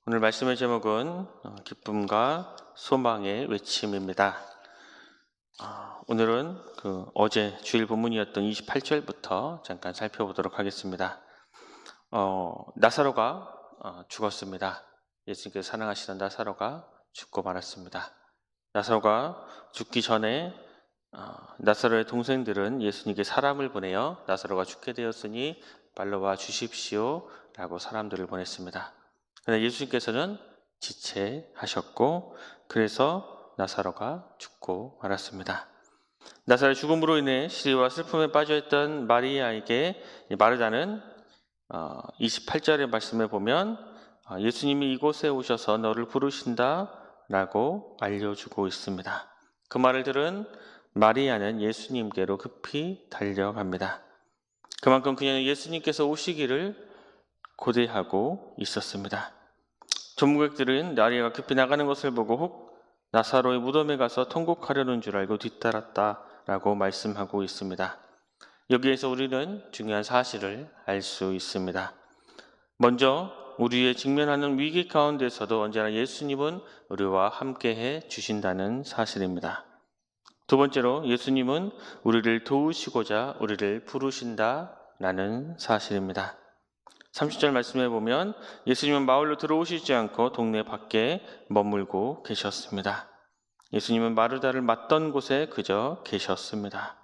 오늘 말씀의 제목은 기쁨과 소망의 외침입니다. 오늘은 어제 주일 본문이었던 28절부터 잠깐 살펴보도록 하겠습니다. 나사로가 죽었습니다. 예수님께서 사랑하시던 나사로가 죽고 말았습니다. 나사로가 죽기 전에 나사로의 동생들은 예수님께 사람을 보내어 나사로가 죽게 되었으니 빨리 와 주십시오 라고 사람들을 보냈습니다. 그러나 예수님께서는 지체하셨고 그래서 나사로가 죽고 말았습니다. 나사로의 죽음으로 인해 시리와 슬픔에 빠져있던 마리아에게 마르다는 28절의 말씀에 보면 예수님이 이곳에 오셔서 너를 부르신다 라고 알려주고 있습니다. 그 말을 들은 마리아는 예수님께로 급히 달려갑니다. 그만큼 그녀는 예수님께서 오시기를 고대하고 있었습니다. 전무객들은 마리아가 급히 나가는 것을 보고 혹 나사로의 무덤에 가서 통곡하려는 줄 알고 뒤따랐다라고 말씀하고 있습니다. 여기에서 우리는 중요한 사실을 알 수 있습니다. 먼저 우리의 직면하는 위기 가운데서도 언제나 예수님은 우리와 함께해 주신다는 사실입니다. 두 번째로 예수님은 우리를 도우시고자 우리를 부르신다라는 사실입니다. 30절 말씀해 보면 예수님은 마을로 들어오시지 않고 동네 밖에 머물고 계셨습니다. 예수님은 마르다를 맞던 곳에 그저 계셨습니다.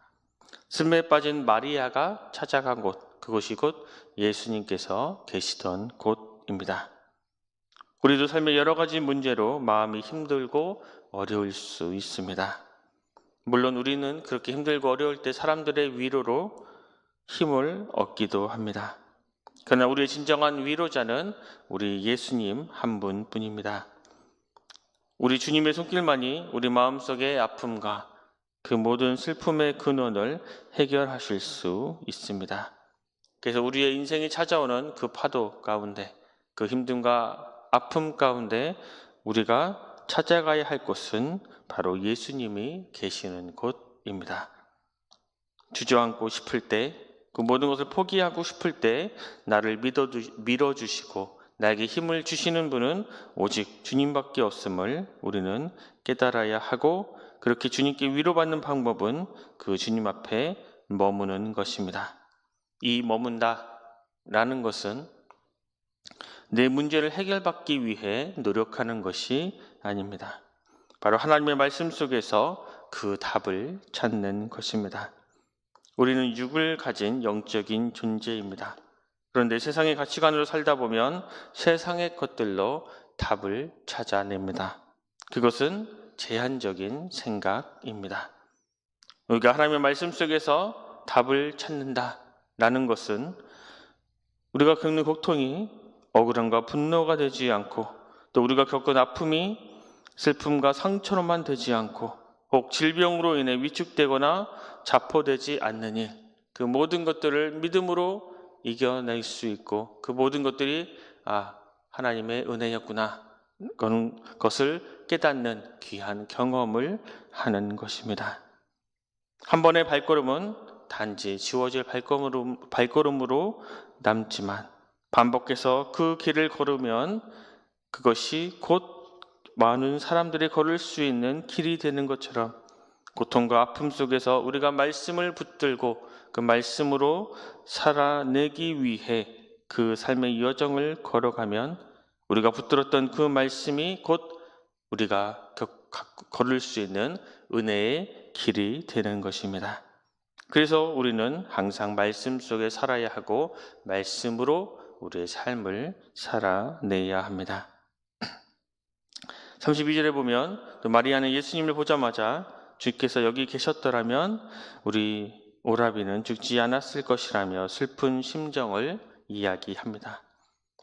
슬픔에 빠진 마리아가 찾아간 곳, 그곳이 곧 예수님께서 계시던 곳입니다. 우리도 삶의 여러 가지 문제로 마음이 힘들고 어려울 수 있습니다. 물론 우리는 그렇게 힘들고 어려울 때 사람들의 위로로 힘을 얻기도 합니다. 그러나 우리의 진정한 위로자는 우리 예수님 한 분뿐입니다. 우리 주님의 손길만이 우리 마음속의 아픔과 그 모든 슬픔의 근원을 해결하실 수 있습니다. 그래서 우리의 인생이 찾아오는 그 파도 가운데, 그 힘듦과 아픔 가운데 우리가 찾아가야 할 곳은 바로 예수님이 계시는 곳입니다. 주저앉고 싶을 때, 그 모든 것을 포기하고 싶을 때 나를 밀어주시고 나에게 힘을 주시는 분은 오직 주님밖에 없음을 우리는 깨달아야 하고, 그렇게 주님께 위로받는 방법은 그 주님 앞에 머무는 것입니다. 이 머문다라는 것은 내 문제를 해결받기 위해 노력하는 것이 아닙니다. 바로 하나님의 말씀 속에서 그 답을 찾는 것입니다. 우리는 육을 가진 영적인 존재입니다. 그런데 세상의 가치관으로 살다 보면 세상의 것들로 답을 찾아냅니다. 그것은 제한적인 생각입니다. 우리가 하나님의 말씀 속에서 답을 찾는다라는 것은 우리가 겪는 고통이 억울함과 분노가 되지 않고, 또 우리가 겪은 아픔이 슬픔과 상처로만 되지 않고 혹 질병으로 인해 위축되거나 자포되지 않는 일, 그 모든 것들을 믿음으로 이겨낼 수 있고 그 모든 것들이 하나님의 은혜였구나, 그런 것을 깨닫는 귀한 경험을 하는 것입니다. 한 번의 발걸음은 단지 지워질 발걸음으로 남지만 반복해서 그 길을 걸으면 그것이 곧 많은 사람들이 걸을 수 있는 길이 되는 것처럼, 고통과 아픔 속에서 우리가 말씀을 붙들고 그 말씀으로 살아내기 위해 그 삶의 여정을 걸어가면 우리가 붙들었던 그 말씀이 곧 우리가 걸을 수 있는 은혜의 길이 되는 것입니다. 그래서 우리는 항상 말씀 속에 살아야 하고 말씀으로 우리의 삶을 살아내야 합니다. 32절에 보면 또 마리아는 예수님을 보자마자 주께서 여기 계셨더라면 우리 오라비는 죽지 않았을 것이라며 슬픈 심정을 이야기합니다.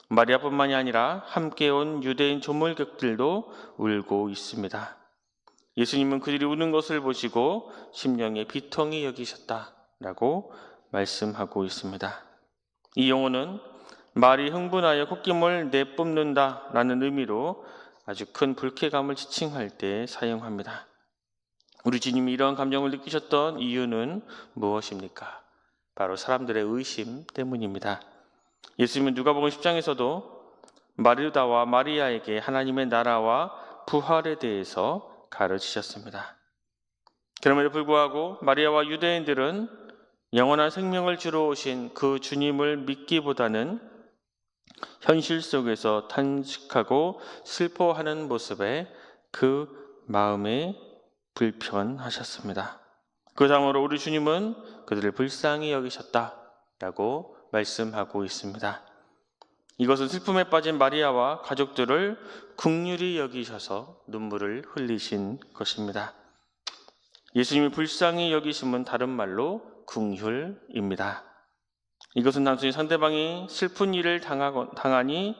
마리아뿐만이 아니라 함께 온 유대인 조물객들도 울고 있습니다. 예수님은 그들이 우는 것을 보시고 심령에 비통히 여기셨다라고 말씀하고 있습니다. 이 용어는 말이 흥분하여 콧김을 내뿜는다라는 의미로 아주 큰 불쾌감을 지칭할 때 사용합니다. 우리 주님이 이러한 감정을 느끼셨던 이유는 무엇입니까? 바로 사람들의 의심 때문입니다. 예수님은 누가복음 10장에서도 마르다와 마리아에게 하나님의 나라와 부활에 대해서 가르치셨습니다. 그럼에도 불구하고 마리아와 유대인들은 영원한 생명을 주러 오신 그 주님을 믿기보다는 현실 속에서 탄식하고 슬퍼하는 모습에 그 마음에 불편하셨습니다. 그 다음으로 우리 주님은 그들을 불쌍히 여기셨다라고 말씀하고 있습니다. 이것은 슬픔에 빠진 마리아와 가족들을 긍휼히 여기셔서 눈물을 흘리신 것입니다. 예수님이 불쌍히 여기심은 다른 말로 긍휼입니다. 이것은 단순히 상대방이 슬픈 일을 당하니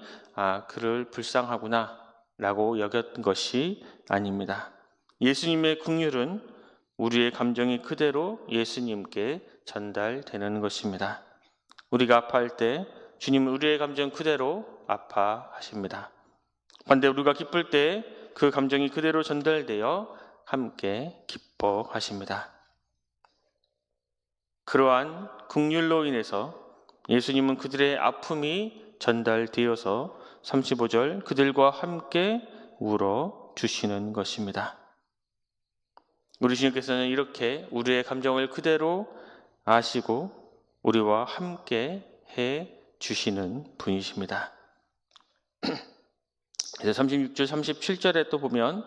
그를 불쌍하구나 라고 여겼던 것이 아닙니다. 예수님의 긍휼은 우리의 감정이 그대로 예수님께 전달되는 것입니다. 우리가 아파할 때 주님은 우리의 감정 그대로 아파하십니다. 반대 우리가 기쁠 때 그 감정이 그대로 전달되어 함께 기뻐하십니다. 그러한 긍휼로 인해서 예수님은 그들의 아픔이 전달되어서 35절 그들과 함께 울어 주시는 것입니다. 우리 주님께서는 이렇게 우리의 감정을 그대로 아시고 우리와 함께 해 주시는 분이십니다. 그래서 36절, 37절에 또 보면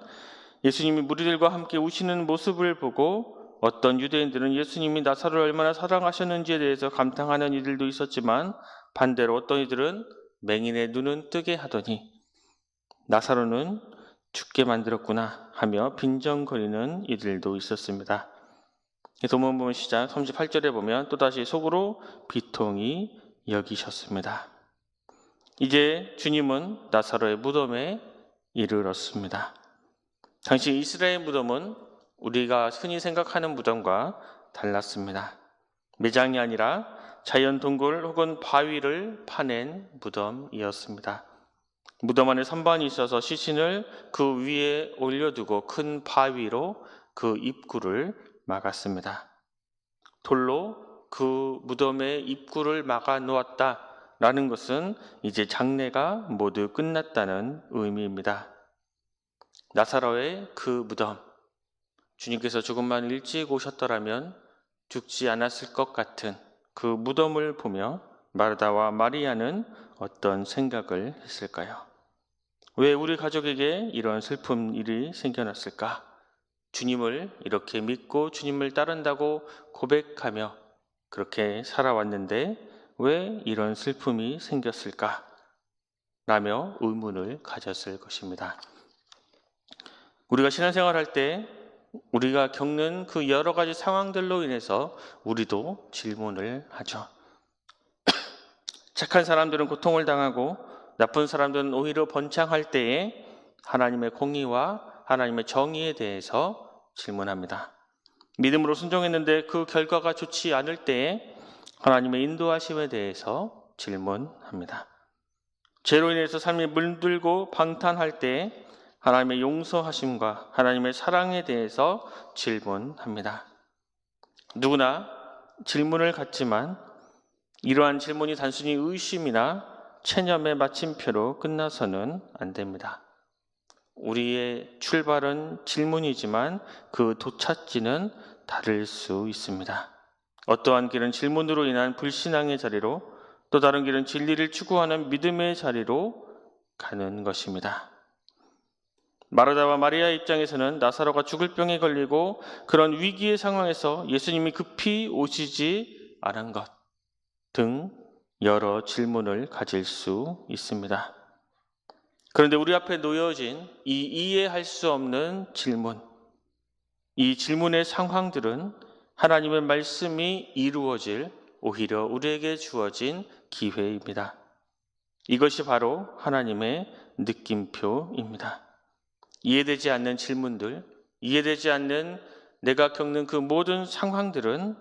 예수님이 무리들과 함께 우시는 모습을 보고 어떤 유대인들은 예수님이 나사로를 얼마나 사랑하셨는지에 대해서 감탄하는 이들도 있었지만 반대로 어떤 이들은 맹인의 눈은 뜨게 하더니 나사로는 죽게 만들었구나 하며 빈정거리는 이들도 있었습니다. 본문 보면 시작 38절에 보면 또다시 속으로 비통히 여기셨습니다. 이제 주님은 나사로의 무덤에 이르렀습니다. 당시 이스라엘 무덤은 우리가 흔히 생각하는 무덤과 달랐습니다. 매장이 아니라 자연 동굴 혹은 바위를 파낸 무덤이었습니다. 무덤 안에 선반이 있어서 시신을 그 위에 올려두고 큰 바위로 그 입구를 막았습니다. 돌로 그 무덤의 입구를 막아 놓았다라는 것은 이제 장례가 모두 끝났다는 의미입니다. 나사로의 그 무덤, 주님께서 조금만 일찍 오셨더라면 죽지 않았을 것 같은 그 무덤을 보며 마르다와 마리아는 어떤 생각을 했을까요? 왜 우리 가족에게 이런 슬픈 일이 생겨났을까? 주님을 이렇게 믿고 주님을 따른다고 고백하며 그렇게 살아왔는데 왜 이런 슬픔이 생겼을까? 라며 의문을 가졌을 것입니다. 우리가 신앙생활할 때 우리가 겪는 그 여러 가지 상황들로 인해서 우리도 질문을 하죠. 착한 사람들은 고통을 당하고 나쁜 사람들은 오히려 번창할 때에 하나님의 공의와 하나님의 정의에 대해서 질문합니다. 믿음으로 순종했는데 그 결과가 좋지 않을 때에 하나님의 인도하심에 대해서 질문합니다. 죄로 인해서 삶이 물들고 방탄할 때에 하나님의 용서하심과 하나님의 사랑에 대해서 질문합니다. 누구나 질문을 갖지만 이러한 질문이 단순히 의심이나 체념의 마침표로 끝나서는 안 됩니다. 우리의 출발은 질문이지만 그 도착지는 다를 수 있습니다. 어떠한 길은 질문으로 인한 불신앙의 자리로 또 다른 길은 진리를 추구하는 믿음의 자리로 가는 것입니다. 마르다와 마리아의 입장에서는 나사로가 죽을 병에 걸리고 그런 위기의 상황에서 예수님이 급히 오시지 않은 것 등 여러 질문을 가질 수 있습니다. 그런데 우리 앞에 놓여진 이 이해할 수 없는 질문, 이 질문의 상황들은 하나님의 말씀이 이루어질 오히려 우리에게 주어진 기회입니다. 이것이 바로 하나님의 느낌표입니다. 이해되지 않는 질문들, 이해되지 않는 내가 겪는 그 모든 상황들은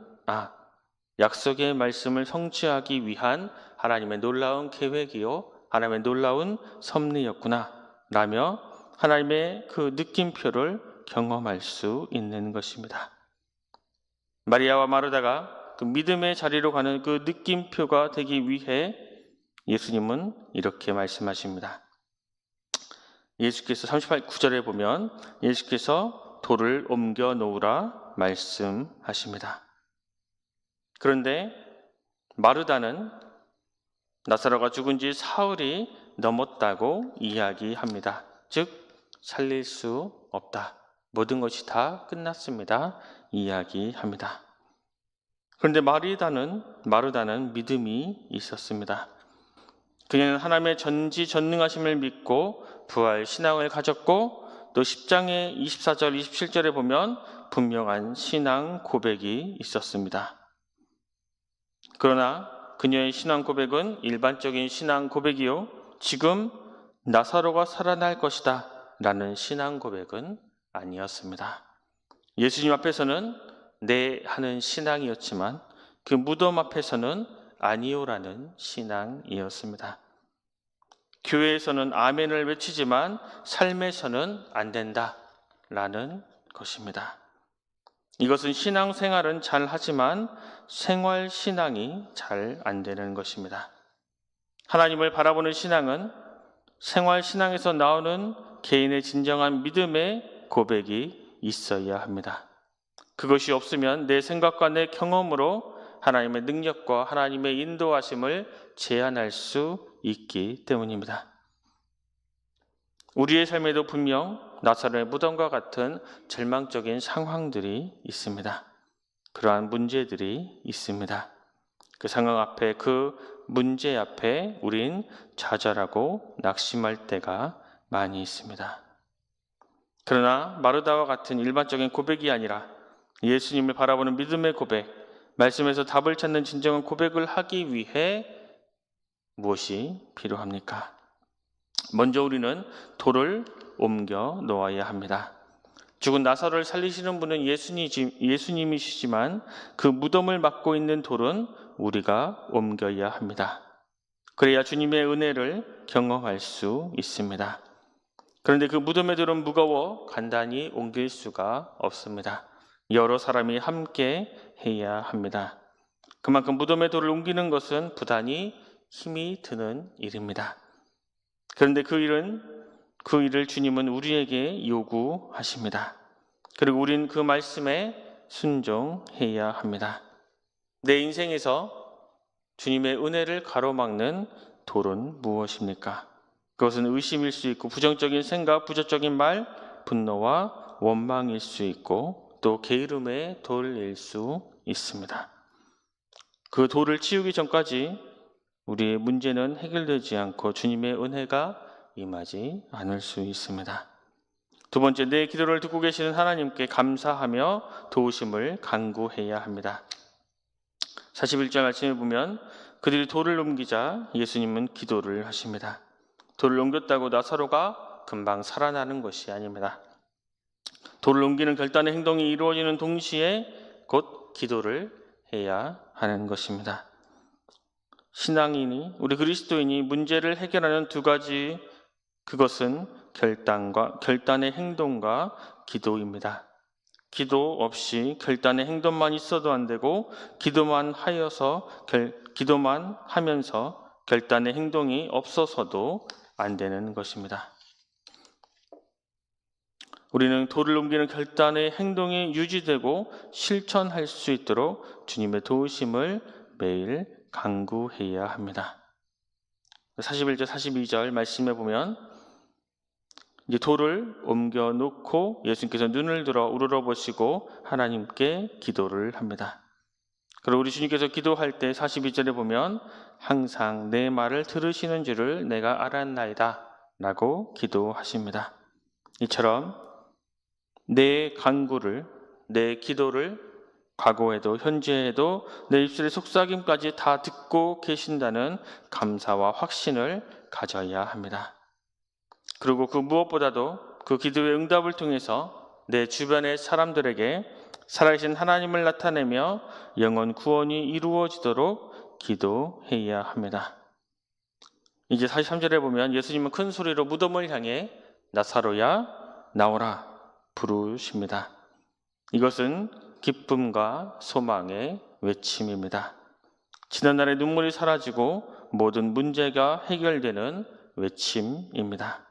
약속의 말씀을 성취하기 위한 하나님의 놀라운 계획이요 하나님의 놀라운 섭리였구나 라며 하나님의 그 느낌표를 경험할 수 있는 것입니다. 마리아와 마르다가 그 믿음의 자리로 가는 그 느낌표가 되기 위해 예수님은 이렇게 말씀하십니다. 예수께서 38구절에 보면 예수께서 돌을 옮겨 놓으라 말씀하십니다. 그런데 마르다는 나사로가 죽은 지 사흘이 넘었다고 이야기합니다. 즉 살릴 수 없다. 모든 것이 다 끝났습니다. 이야기합니다. 그런데 마르다는 믿음이 있었습니다. 그녀는 하나님의 전지전능하심을 믿고 부활 신앙을 가졌고 또 10장의 24절 27절에 보면 분명한 신앙 고백이 있었습니다. 그러나 그녀의 신앙 고백은 일반적인 신앙 고백이요, 지금 나사로가 살아날 것이다 라는 신앙 고백은 아니었습니다. 예수님 앞에서는 네 하는 신앙이었지만 그 무덤 앞에서는 아니오라는 신앙이었습니다. 교회에서는 아멘을 외치지만 삶에서는 안 된다라는 것입니다. 이것은 신앙생활은 잘 하지만 생활 신앙이 잘 안 되는 것입니다. 하나님을 바라보는 신앙은 생활 신앙에서 나오는 개인의 진정한 믿음의 고백이 있어야 합니다. 그것이 없으면 내 생각과 내 경험으로 하나님의 능력과 하나님의 인도하심을 제한할 수 있기 때문입니다. 우리의 삶에도 분명 나사로의 무덤과 같은 절망적인 상황들이 있습니다. 그러한 문제들이 있습니다. 그 상황 앞에, 그 문제 앞에 우린 좌절하고 낙심할 때가 많이 있습니다. 그러나 마르다와 같은 일반적인 고백이 아니라 예수님을 바라보는 믿음의 고백, 말씀에서 답을 찾는 진정한 고백을 하기 위해 무엇이 필요합니까? 먼저 우리는 돌을 옮겨 놓아야 합니다. 죽은 나사로를 살리시는 분은 예수님이시지만 그 무덤을 막고 있는 돌은 우리가 옮겨야 합니다. 그래야 주님의 은혜를 경험할 수 있습니다. 그런데 그 무덤의 돌은 무거워 간단히 옮길 수가 없습니다. 여러 사람이 함께 해야 합니다. 그만큼 무덤의 돌을 옮기는 것은 부단히 힘이 드는 일입니다. 그런데 그 일을 주님은 우리에게 요구하십니다. 그리고 우린 그 말씀에 순종해야 합니다. 내 인생에서 주님의 은혜를 가로막는 돌은 무엇입니까? 그것은 의심일 수 있고 부정적인 생각, 부정적인 말, 분노와 원망일 수 있고 또 게으름의 돌일 수 있습니다. 그 돌을 치우기 전까지 우리의 문제는 해결되지 않고 주님의 은혜가 임하지 않을 수 있습니다. 두 번째, 내 기도를 듣고 계시는 하나님께 감사하며 도우심을 간구해야 합니다. 41절 말씀에 보면 그들이 돌을 옮기자 예수님은 기도를 하십니다. 돌을 옮겼다고 나사로가 금방 살아나는 것이 아닙니다. 돌을 옮기는 결단의 행동이 이루어지는 동시에 곧 기도를 해야 하는 것입니다. 신앙인이, 우리 그리스도인이 문제를 해결하는 두 가지, 그것은 결단의 행동과 기도입니다. 기도 없이 결단의 행동만 있어도 안 되고 기도만 하면서 결단의 행동이 없어서도 안 되는 것입니다. 우리는 돌을 옮기는 결단의 행동이 유지되고 실천할 수 있도록 주님의 도우심을 매일 간구해야 합니다. 41절, 42절 말씀해 보면 이제 돌을 옮겨 놓고 예수님께서 눈을 들어 우러러보시고 하나님께 기도를 합니다. 그리고 우리 주님께서 기도할 때 42절에 보면 항상 내 말을 들으시는 줄을 내가 알았나이다 라고 기도하십니다. 이처럼 내 간구를, 내 기도를 과거에도 현재에도 내 입술의 속삭임까지 다 듣고 계신다는 감사와 확신을 가져야 합니다. 그리고 그 무엇보다도 그 기도의 응답을 통해서 내 주변의 사람들에게 살아계신 하나님을 나타내며 영원 구원이 이루어지도록 기도해야 합니다. 이제 43절에 보면 예수님은 큰 소리로 무덤을 향해 나사로야 나오라 부르십니다. 이것은 기쁨과 소망의 외침입니다. 지난날의 눈물이 사라지고 모든 문제가 해결되는 외침입니다.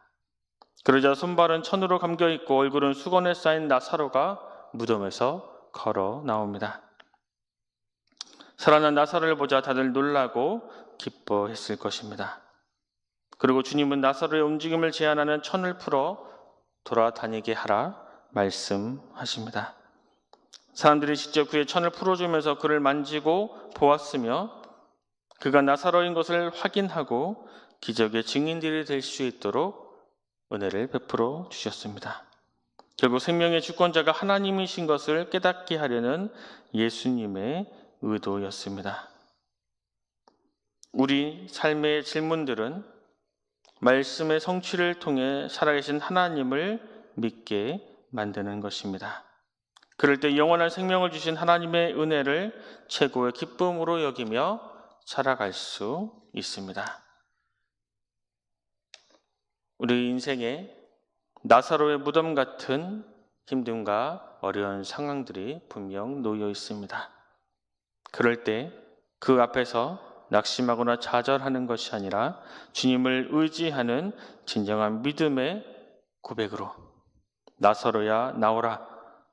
그러자 손발은 천으로 감겨 있고 얼굴은 수건에 쌓인 나사로가 무덤에서 걸어 나옵니다. 살아난 나사로를 보자 다들 놀라고 기뻐했을 것입니다. 그리고 주님은 나사로의 움직임을 제한하는 천을 풀어 돌아다니게 하라 말씀하십니다. 사람들이 직접 그의 천을 풀어주면서 그를 만지고 보았으며 그가 나사로인 것을 확인하고 기적의 증인들이 될 수 있도록 은혜를 베풀어 주셨습니다. 결국 생명의 주권자가 하나님이신 것을 깨닫게 하려는 예수님의 의도였습니다. 우리 삶의 질문들은 말씀의 성취를 통해 살아계신 하나님을 믿게 만드는 것입니다. 그럴 때 영원한 생명을 주신 하나님의 은혜를 최고의 기쁨으로 여기며 살아갈 수 있습니다. 우리 인생에 나사로의 무덤 같은 힘듦과 어려운 상황들이 분명 놓여 있습니다. 그럴 때 그 앞에서 낙심하거나 좌절하는 것이 아니라 주님을 의지하는 진정한 믿음의 고백으로 나사로야 나오라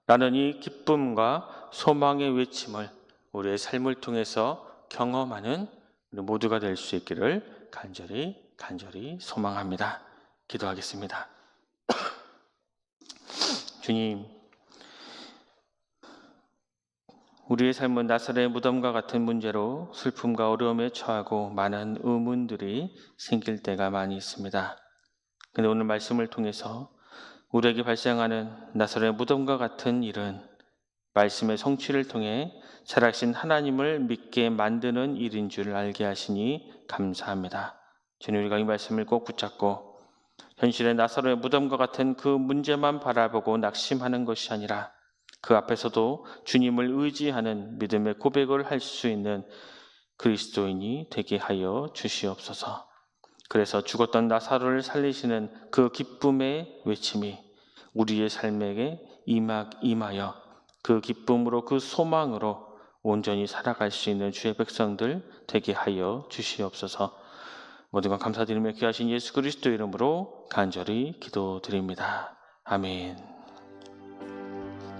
라는 이 기쁨과 소망의 외침을 우리의 삶을 통해서 경험하는 우리 모두가 될 수 있기를 간절히 소망합니다. 기도하겠습니다. 주님, 우리의 삶은 나사로의 무덤과 같은 문제로 슬픔과 어려움에 처하고 많은 의문들이 생길 때가 많이 있습니다. 그런데 오늘 말씀을 통해서 우리에게 발생하는 나사로의 무덤과 같은 일은 말씀의 성취를 통해 살아계신 하나님을 믿게 만드는 일인 줄 알게 하시니 감사합니다. 주님, 우리가 이 말씀을 꼭 붙잡고 현실의 나사로의 무덤과 같은 그 문제만 바라보고 낙심하는 것이 아니라 그 앞에서도 주님을 의지하는 믿음의 고백을 할 수 있는 그리스도인이 되게 하여 주시옵소서. 그래서 죽었던 나사로를 살리시는 그 기쁨의 외침이 우리의 삶에게 임하여 그 기쁨으로 그 소망으로 온전히 살아갈 수 있는 주의 백성들 되게 하여 주시옵소서. 모든 것 감사드리며 귀하신 예수 그리스도 이름으로 간절히 기도드립니다. 아멘.